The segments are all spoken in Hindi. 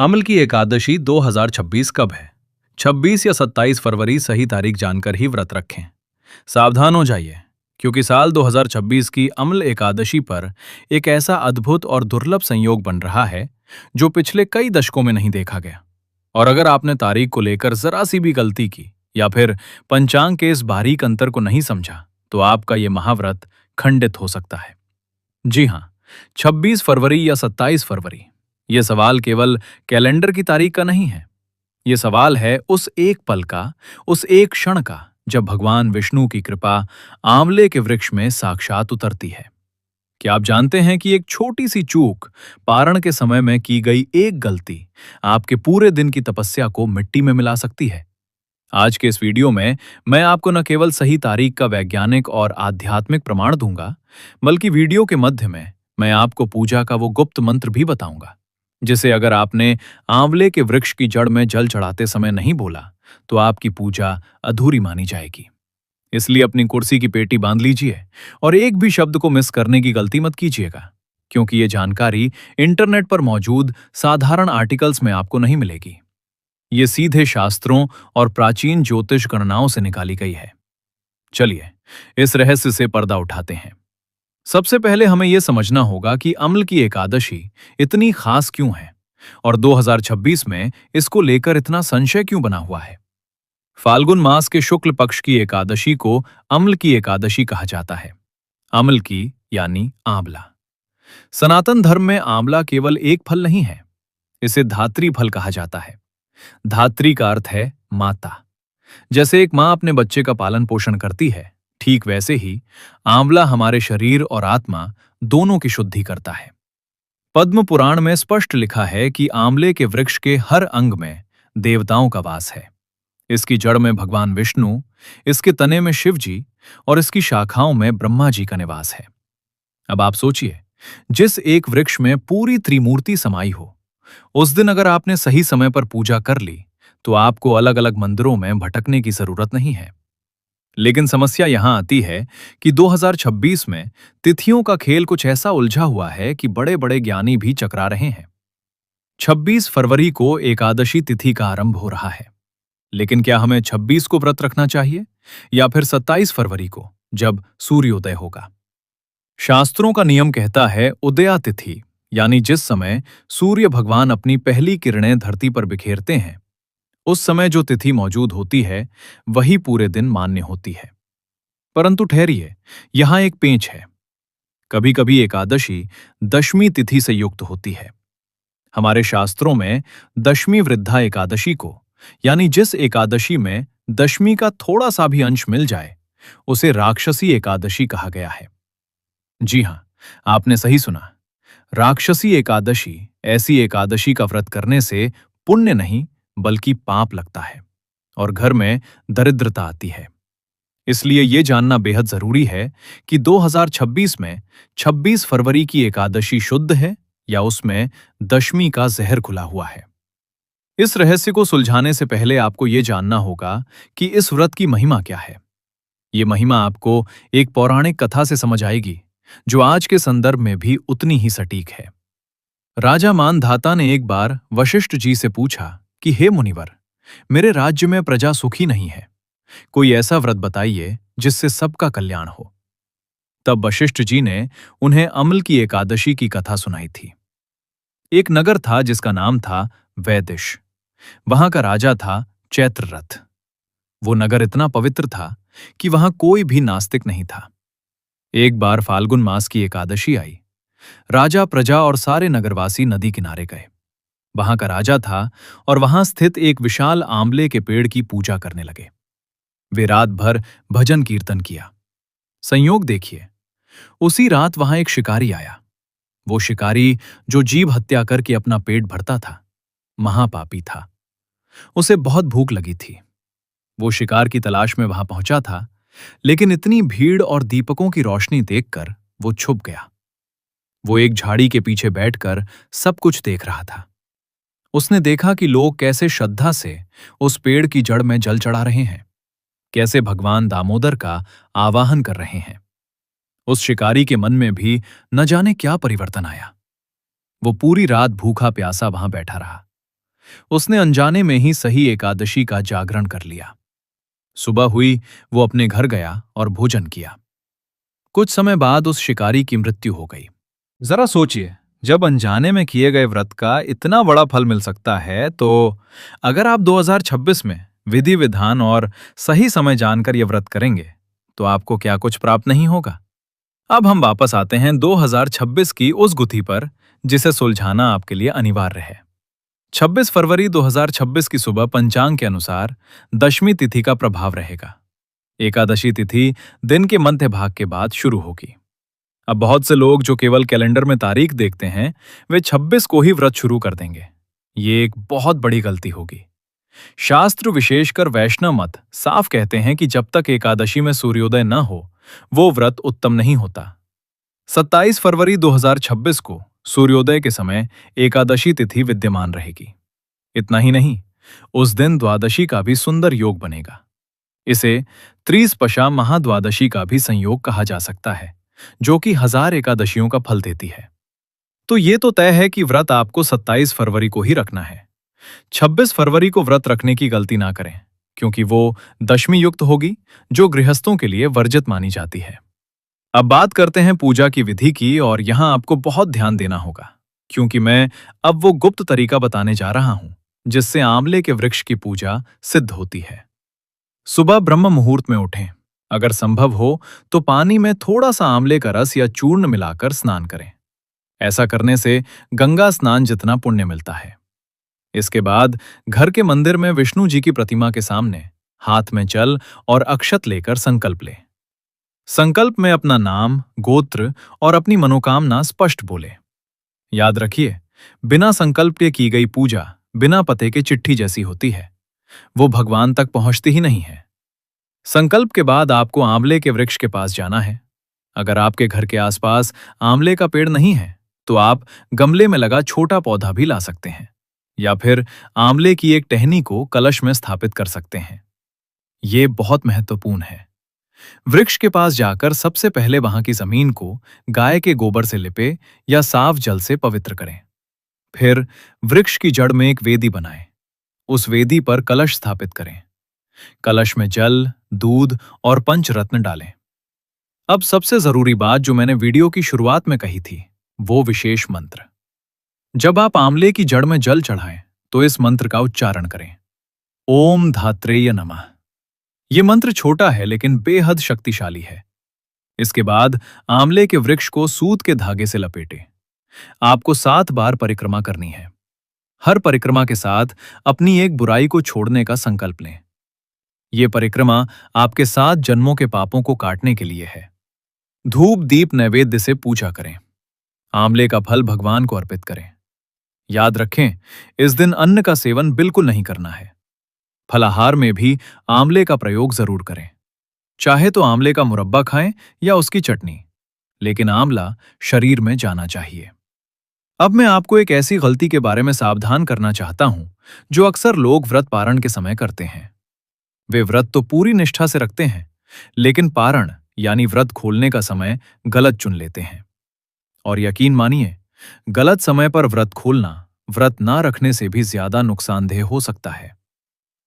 अम्ल की एकादशी 2026 कब है? 26 या 27 फरवरी सही तारीख जानकर ही व्रत रखें। सावधान हो जाइए, क्योंकि साल 2026 की अम्ल एकादशी पर एक ऐसा अद्भुत और दुर्लभ संयोग बन रहा है जो पिछले कई दशकों में नहीं देखा गया। और अगर आपने तारीख को लेकर जरा सी भी गलती की या फिर पंचांग के इस बारीक अंतर को नहीं समझा, तो आपका ये महाव्रत खंडित हो सकता है। जी हाँ, 26 फरवरी या 27 फरवरी, ये सवाल केवल कैलेंडर की तारीख का नहीं है। ये सवाल है उस एक पल का, उस एक क्षण का, जब भगवान विष्णु की कृपा आंवले के वृक्ष में साक्षात उतरती है। क्या आप जानते हैं कि एक छोटी सी चूक, पारण के समय में की गई एक गलती, आपके पूरे दिन की तपस्या को मिट्टी में मिला सकती है? आज के इस वीडियो में मैं आपको न केवल सही तारीख का वैज्ञानिक और आध्यात्मिक प्रमाण दूंगा, बल्कि वीडियो के मध्य में मैं आपको पूजा का वो गुप्त मंत्र भी बताऊंगा, जिसे अगर आपने आंवले के वृक्ष की जड़ में जल चढ़ाते समय नहीं बोला, तो आपकी पूजा अधूरी मानी जाएगी। इसलिए अपनी कुर्सी की पेटी बांध लीजिए और एक भी शब्द को मिस करने की गलती मत कीजिएगा, क्योंकि ये जानकारी इंटरनेट पर मौजूद साधारण आर्टिकल्स में आपको नहीं मिलेगी। ये सीधे शास्त्रों और प्राचीन ज्योतिष गणनाओं से निकाली गई है। चलिए, इस रहस्य से पर्दा उठाते हैं। सबसे पहले हमें यह समझना होगा कि अम्ल की एकादशी इतनी खास क्यों है और 2026 में इसको लेकर इतना संशय क्यों बना हुआ है। फाल्गुन मास के शुक्ल पक्ष की एकादशी को अम्ल की एकादशी कहा जाता है। अम्ल की यानी आंवला। सनातन धर्म में आंवला केवल एक फल नहीं है, इसे धात्री फल कहा जाता है। धात्री का अर्थ है माता। जैसे एक मां अपने बच्चे का पालन पोषण करती है, ठीक वैसे ही आंवला हमारे शरीर और आत्मा दोनों की शुद्धि करता है। पद्म पुराण में स्पष्ट लिखा है कि आंवले के वृक्ष के हर अंग में देवताओं का वास है। इसकी जड़ में भगवान विष्णु, इसके तने में शिव जी और इसकी शाखाओं में ब्रह्मा जी का निवास है। अब आप सोचिए, जिस एक वृक्ष में पूरी त्रिमूर्ति समाई हो, उस दिन अगर आपने सही समय पर पूजा कर ली, तो आपको अलग अलग मंदिरों में भटकने की जरूरत नहीं है। लेकिन समस्या यहां आती है कि 2026 में तिथियों का खेल कुछ ऐसा उलझा हुआ है कि बड़े बड़े ज्ञानी भी चकरा रहे हैं। 26 फरवरी को एकादशी तिथि का आरंभ हो रहा है, लेकिन क्या हमें 26 को व्रत रखना चाहिए या फिर 27 फरवरी को, जब सूर्योदय होगा? शास्त्रों का नियम कहता है उदया तिथि, यानी जिस समय सूर्य भगवान अपनी पहली किरणें धरती पर बिखेरते हैं, उस समय जो तिथि मौजूद होती है वही पूरे दिन मान्य होती है। परंतु ठहरिए, यहां एक पेंच है। कभी कभी एकादशी दशमी तिथि से युक्त होती है। हमारे शास्त्रों में दशमी वृद्धा एकादशी को, यानी जिस एकादशी में दशमी का थोड़ा सा भी अंश मिल जाए, उसे राक्षसी एकादशी कहा गया है। जी हां, आपने सही सुना। राक्षसी एकादशी ऐसी एकादशी का व्रत करने से पुण्य नहीं बल्कि पाप लगता है और घर में दरिद्रता आती है। इसलिए यह जानना बेहद जरूरी है कि 2026 में 26 फरवरी की एकादशी शुद्ध है या उसमें दशमी का जहर खुला हुआ है। इस रहस्य को सुलझाने से पहले आपको यह जानना होगा कि इस व्रत की महिमा क्या है। ये महिमा आपको एक पौराणिक कथा से समझ आएगी, जो आज के संदर्भ में भी उतनी ही सटीक है। राजा मानधाता ने एक बार वशिष्ठ जी से पूछा कि हे मुनिवर, मेरे राज्य में प्रजा सुखी नहीं है, कोई ऐसा व्रत बताइए जिससे सबका कल्याण हो। तब वशिष्ठ जी ने उन्हें अम्ल की एकादशी की कथा सुनाई थी। एक नगर था जिसका नाम था वैदिश। वहां का राजा था चैत्ररथ। वो नगर इतना पवित्र था कि वहां कोई भी नास्तिक नहीं था। एक बार फाल्गुन मास की एकादशी आई। राजा, प्रजा और सारे नगरवासी नदी किनारे गए। वहां का राजा था और वहां स्थित एक विशाल आंवले के पेड़ की पूजा करने लगे। वे रात भर भजन कीर्तन किया। संयोग देखिए, उसी रात वहां एक शिकारी आया। वो शिकारी जो जीव हत्या करके अपना पेट भरता था, महापापी था। उसे बहुत भूख लगी थी। वो शिकार की तलाश में वहां पहुंचा था, लेकिन इतनी भीड़ और दीपकों की रोशनी देखकर वो छुप गया। वो एक झाड़ी के पीछे बैठकर सब कुछ देख रहा था। उसने देखा कि लोग कैसे श्रद्धा से उस पेड़ की जड़ में जल चढ़ा रहे हैं, कैसे भगवान दामोदर का आवाहन कर रहे हैं। उस शिकारी के मन में भी न जाने क्या परिवर्तन आया। वो पूरी रात भूखा प्यासा वहां बैठा रहा। उसने अनजाने में ही सही एकादशी का जागरण कर लिया। सुबह हुई, वो अपने घर गया और भोजन किया। कुछ समय बाद उस शिकारी की मृत्यु हो गई। जरा सोचिए, जब अनजाने में किए गए व्रत का इतना बड़ा फल मिल सकता है, तो अगर आप 2026 में विधि विधान और सही समय जानकर यह व्रत करेंगे, तो आपको क्या कुछ प्राप्त नहीं होगा। अब हम वापस आते हैं 2026 की उस गुत्थी पर जिसे सुलझाना आपके लिए अनिवार्य है। 26 फरवरी 2026 की सुबह पंचांग के अनुसार दशमी तिथि का प्रभाव रहेगा। एकादशी तिथि दिन के मध्य भाग के बाद शुरू होगी। अब बहुत से लोग जो केवल कैलेंडर में तारीख देखते हैं, वे 26 को ही व्रत शुरू कर देंगे। ये एक बहुत बड़ी गलती होगी। शास्त्र, विशेषकर वैष्णव मत, साफ कहते हैं कि जब तक एकादशी में सूर्योदय न हो, वो व्रत उत्तम नहीं होता। 27 फरवरी 2026 को सूर्योदय के समय एकादशी तिथि विद्यमान रहेगी। इतना ही नहीं, उस दिन द्वादशी का भी सुंदर योग बनेगा। इसे त्रिस्पशा महाद्वादशी का भी संयोग कहा जा सकता है, जो कि 1000 एकादशियों का फल देती है। तो ये तो तय है कि व्रत आपको 27 फरवरी को ही रखना है। 26 फरवरी को व्रत रखने की गलती ना करें, क्योंकि वो दशमी युक्त होगी, जो गृहस्थों के लिए वर्जित मानी जाती है। अब बात करते हैं पूजा की विधि की, और यहां आपको बहुत ध्यान देना होगा, क्योंकि मैं अब वो गुप्त तरीका बताने जा रहा हूं जिससे आंवले के वृक्ष की पूजा सिद्ध होती है। सुबह ब्रह्म मुहूर्त में उठें। अगर संभव हो तो पानी में थोड़ा सा आंवले का रस या चूर्ण मिलाकर स्नान करें। ऐसा करने से गंगा स्नान जितना पुण्य मिलता है। इसके बाद घर के मंदिर में विष्णु जी की प्रतिमा के सामने हाथ में जल और अक्षत लेकर संकल्प लें। संकल्प में अपना नाम, गोत्र और अपनी मनोकामना स्पष्ट बोले। याद रखिए, बिना संकल्प के की गई पूजा बिना पते के चिट्ठी जैसी होती है, वो भगवान तक पहुंचती ही नहीं है। संकल्प के बाद आपको आंवले के वृक्ष के पास जाना है। अगर आपके घर के आसपास आंवले का पेड़ नहीं है, तो आप गमले में लगा छोटा पौधा भी ला सकते हैं, या फिर आंवले की एक टहनी को कलश में स्थापित कर सकते हैं। ये बहुत महत्वपूर्ण है। वृक्ष के पास जाकर सबसे पहले वहां की जमीन को गाय के गोबर से लिपे या साफ जल से पवित्र करें। फिर वृक्ष की जड़ में एक वेदी बनाएं। उस वेदी पर कलश स्थापित करें। कलश में जल, दूध और पंचरत्न डालें। अब सबसे जरूरी बात जो मैंने वीडियो की शुरुआत में कही थी, वो विशेष मंत्र। जब आप आंवले की जड़ में जल चढ़ाएं, तो इस मंत्र का उच्चारण करें। ओम धात्रेय नमः। ये मंत्र छोटा है लेकिन बेहद शक्तिशाली है। इसके बाद आंवले के वृक्ष को सूत के धागे से लपेटें। आपको 7 बार परिक्रमा करनी है। हर परिक्रमा के साथ अपनी एक बुराई को छोड़ने का संकल्प लें। ये परिक्रमा आपके 7 जन्मों के पापों को काटने के लिए है। धूप दीप नैवेद्य से पूजा करें। आंवले का फल भगवान को अर्पित करें। याद रखें, इस दिन अन्न का सेवन बिल्कुल नहीं करना है। फलाहार में भी आंवले का प्रयोग जरूर करें। चाहे तो आंवले का मुरब्बा खाएं या उसकी चटनी, लेकिन आंवला शरीर में जाना चाहिए। अब मैं आपको एक ऐसी गलती के बारे में सावधान करना चाहता हूं जो अक्सर लोग व्रत पारण के समय करते हैं। वे व्रत तो पूरी निष्ठा से रखते हैं, लेकिन पारण यानी व्रत खोलने का समय गलत चुन लेते हैं। और यकीन मानिए, गलत समय पर व्रत खोलना व्रत ना रखने से भी ज्यादा नुकसानदेह हो सकता है।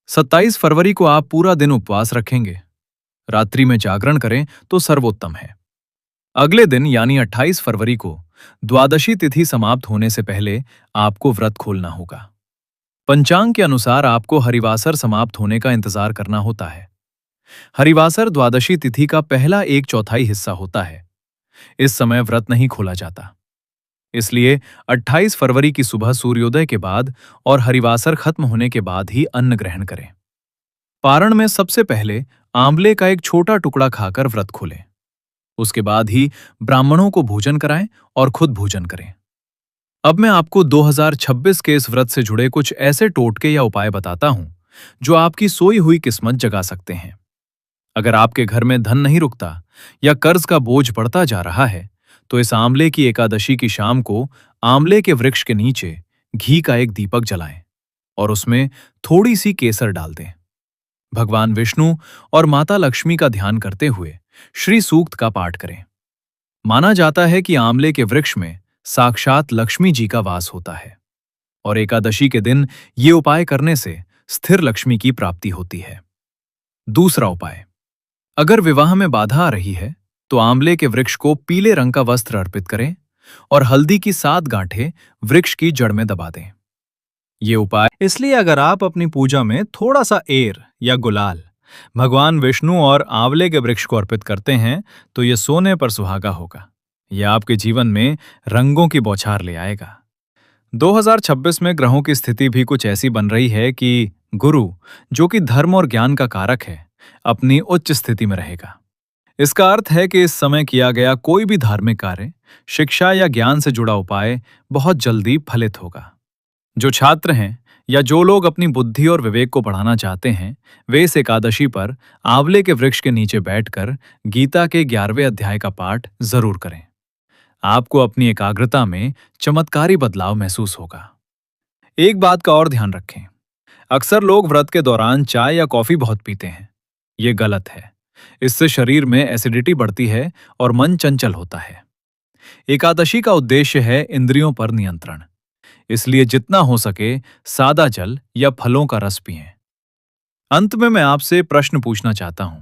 27 फरवरी को आप पूरा दिन उपवास रखेंगे। रात्रि में जागरण करें तो सर्वोत्तम है। अगले दिन यानी 28 फरवरी को द्वादशी तिथि समाप्त होने से पहले आपको व्रत खोलना होगा। पंचांग के अनुसार आपको हरिवासर समाप्त होने का इंतजार करना होता है। हरिवासर द्वादशी तिथि का पहला 1/4 हिस्सा होता है। इस समय व्रत नहीं खोला जाता। इसलिए 28 फरवरी की सुबह सूर्योदय के बाद और हरिवासर खत्म होने के बाद ही अन्न ग्रहण करें। पारण में सबसे पहले आंवले का एक छोटा टुकड़ा खाकर व्रत खोलें। उसके बाद ही ब्राह्मणों को भोजन कराएं और खुद भोजन करें। अब मैं आपको 2026 के इस व्रत से जुड़े कुछ ऐसे टोटके या उपाय बताता हूं जो आपकी सोई हुई किस्मत जगा सकते हैं। अगर आपके घर में धन नहीं रुकता या कर्ज का बोझ बढ़ता जा रहा है, तो इस आंवले की एकादशी की शाम को आंवले के वृक्ष के नीचे घी का एक दीपक जलाएं और उसमें थोड़ी सी केसर डाल दें। भगवान विष्णु और माता लक्ष्मी का ध्यान करते हुए श्री सूक्त का पाठ करें। माना जाता है कि आंवले के वृक्ष में साक्षात लक्ष्मी जी का वास होता है। और एकादशी के दिन ये उपाय करने से स्थिर लक्ष्मी की प्राप्ति होती है। दूसरा उपाय, अगर विवाह में बाधा आ रही है तो आंवले के वृक्ष को पीले रंग का वस्त्र अर्पित करें और हल्दी की 7 गांठें वृक्ष की जड़ में दबा दें। ये उपाय इसलिए अगर आप अपनी पूजा में थोड़ा सा एयर या गुलाल भगवान विष्णु और आंवले के वृक्ष को अर्पित करते हैं तो ये सोने पर सुहागा होगा। यह आपके जीवन में रंगों की बौछार ले आएगा। 2026 में ग्रहों की स्थिति भी कुछ ऐसी बन रही है कि गुरु, जो कि धर्म और ज्ञान का कारक है, अपनी उच्च स्थिति में रहेगा। इसका अर्थ है कि इस समय किया गया कोई भी धार्मिक कार्य, शिक्षा या ज्ञान से जुड़ा उपाय बहुत जल्दी फलित होगा। जो छात्र हैं या जो लोग अपनी बुद्धि और विवेक को बढ़ाना चाहते हैं, वे इस एकादशी पर आंवले के वृक्ष के नीचे बैठकर गीता के 11वें अध्याय का पाठ जरूर करें। आपको अपनी एकाग्रता में चमत्कारी बदलाव महसूस होगा। एक बात का और ध्यान रखें, अक्सर लोग व्रत के दौरान चाय या कॉफी बहुत पीते हैं। ये गलत है। इससे शरीर में एसिडिटी बढ़ती है और मन चंचल होता है। एकादशी का उद्देश्य है इंद्रियों पर नियंत्रण, इसलिए जितना हो सके सादा जल या फलों का रस पिएं। अंत में मैं आपसे प्रश्न पूछना चाहता हूं,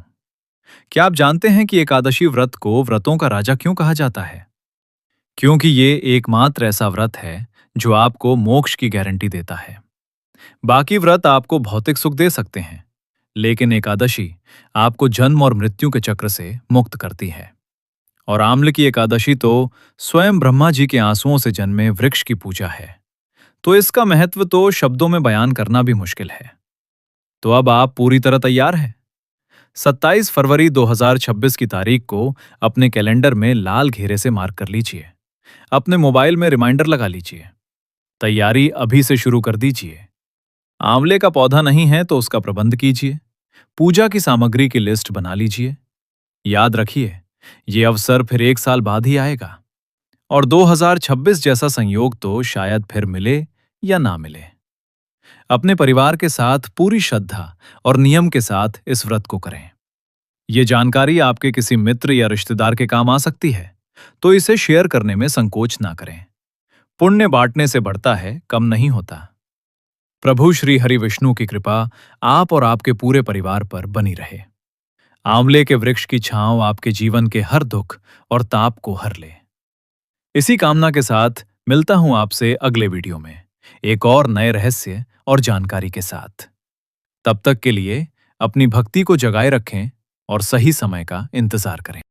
क्या आप जानते हैं कि एकादशी व्रत को व्रतों का राजा क्यों कहा जाता है? क्योंकि ये एकमात्र ऐसा व्रत है जो आपको मोक्ष की गारंटी देता है। बाकी व्रत आपको भौतिक सुख दे सकते हैं, लेकिन एकादशी आपको जन्म और मृत्यु के चक्र से मुक्त करती है। और आम्ल की एकादशी तो स्वयं ब्रह्मा जी के आंसुओं से जन्मे वृक्ष की पूजा है, तो इसका महत्व तो शब्दों में बयान करना भी मुश्किल है। तो अब आप पूरी तरह तैयार हैं? 27 फरवरी 2026 की तारीख को अपने कैलेंडर में लाल घेरे से मार्क कर लीजिए। अपने मोबाइल में रिमाइंडर लगा लीजिए। तैयारी अभी से शुरू कर दीजिए। आंवले का पौधा नहीं है तो उसका प्रबंध कीजिए। पूजा की सामग्री की लिस्ट बना लीजिए। याद रखिए, ये अवसर फिर 1 साल बाद ही आएगा और 2026 जैसा संयोग तो शायद फिर मिले या ना मिले। अपने परिवार के साथ पूरी श्रद्धा और नियम के साथ इस व्रत को करें। ये जानकारी आपके किसी मित्र या रिश्तेदार के काम आ सकती है, तो इसे शेयर करने में संकोच ना करें। पुण्य बांटने से बढ़ता है, कम नहीं होता। प्रभु श्री हरि विष्णु की कृपा आप और आपके पूरे परिवार पर बनी रहे। आंवले के वृक्ष की छांव आपके जीवन के हर दुख और ताप को हर ले। इसी कामना के साथ मिलता हूं आपसे अगले वीडियो में एक और नए रहस्य और जानकारी के साथ। तब तक के लिए अपनी भक्ति को जगाए रखें और सही समय का इंतजार करें।